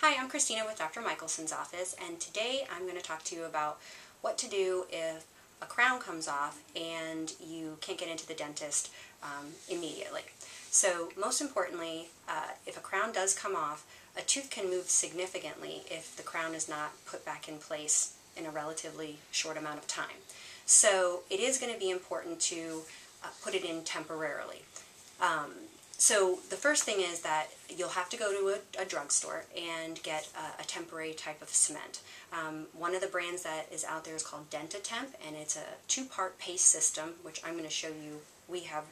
Hi, I'm Christina with Dr. Michelson's office, and today I'm going to talk to you about what to do if a crown comes off and you can't get into the dentist immediately. So most importantly, if a crown does come off, a tooth can move significantly if the crown is not put back in place in a relatively short amount of time. So it is going to be important to put it in temporarily. So the first thing is that you'll have to go to a drugstore and get a temporary type of cement. One of the brands that is out there is called DentaTemp, and it's a two-part paste system, which I'm going to show you. We have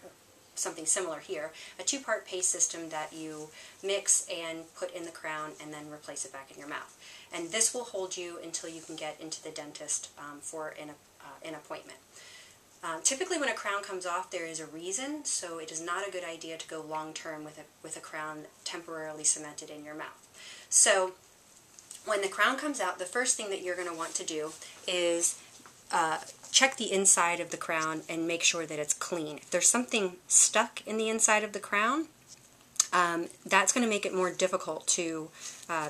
something similar here, a two-part paste system that you mix and put in the crown and then replace it back in your mouth. And this will hold you until you can get into the dentist for an appointment. Typically when a crown comes off there is a reason, so it is not a good idea to go long-term with a crown temporarily cemented in your mouth. So when the crown comes out, the first thing that you're going to want to do is check the inside of the crown and make sure that it's clean. If there's something stuck in the inside of the crown, that's going to make it more difficult to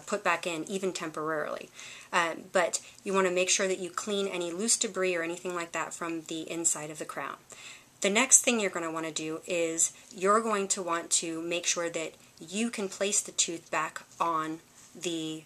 put back in, even temporarily. But you want to make sure that you clean any loose debris or anything like that from the inside of the crown. The next thing you're going to want to do is you're going to want to make sure that you can place the tooth back on the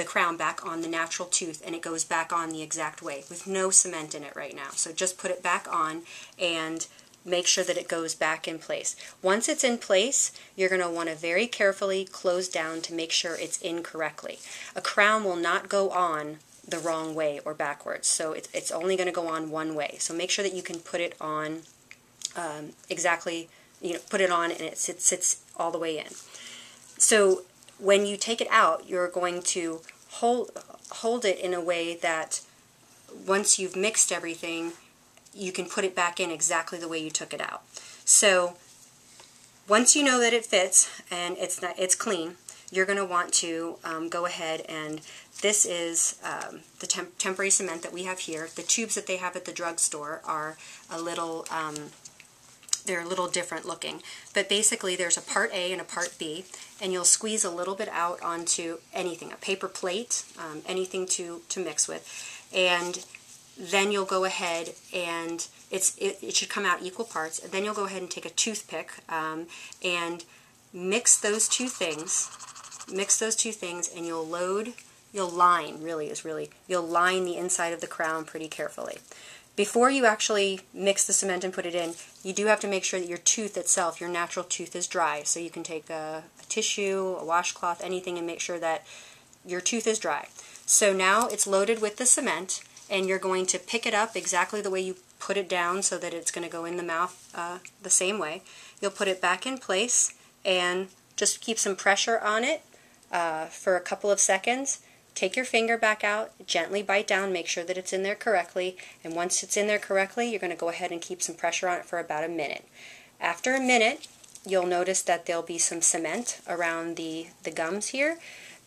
crown, back on the natural tooth, and it goes back on the exact way with no cement in it right now. So just put it back on and make sure that it goes back in place. Once it's in place, you're going to want to very carefully close down to make sure it's in correctly. A crown will not go on the wrong way or backwards, so it's only going to go on one way. So make sure that you can put it on exactly, put it on and it sits all the way in. So when you take it out, you're going to hold it in a way that once you've mixed everything, you can put it back in exactly the way you took it out. So once you know that it fits and it's clean, you're going to want to go ahead, and this is the temporary cement that we have here. The tubes that they have at the drugstore are a little they're a little different looking, but basically there's a part A and a part B, and you'll squeeze a little bit out onto anything, a paper plate, anything to mix with, and then you'll go ahead and it should come out equal parts. And then you'll go ahead and take a toothpick and mix those two things, and you'll line the inside of the crown pretty carefully. Before you actually mix the cement and put it in, you do have to make sure that your tooth itself, your natural tooth, is dry. So you can take a tissue, a washcloth, anything, and make sure that your tooth is dry. So now it's loaded with the cement, and you're going to pick it up exactly the way you put it down so that it's going to go in the mouth the same way. You'll put it back in place and just keep some pressure on it for a couple of seconds. Take your finger back out, gently bite down, make sure that it's in there correctly, and once it's in there correctly, you're going to go ahead and keep some pressure on it for about a minute. After a minute, you'll notice that there'll be some cement around the gums here.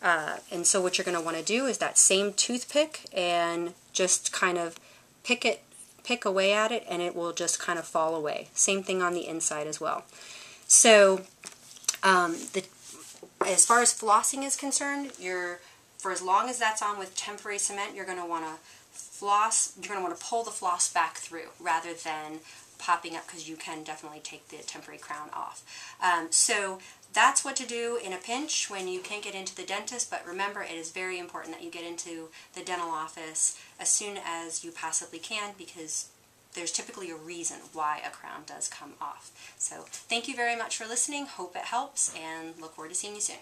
And so what you're going to want to do is that same toothpick and just kind of pick away at it, and it will just kind of fall away. Same thing on the inside as well. So as far as flossing is concerned, for as long as that's on with temporary cement, you're going to want to floss. You're going to want to pull the floss back through rather than popping up, because you can definitely take the temporary crown off. So that's what to do in a pinch when you can't get into the dentist, but remember, it is very important that you get into the dental office as soon as you possibly can, because there's typically a reason why a crown does come off. So thank you very much for listening. Hope it helps, and look forward to seeing you soon.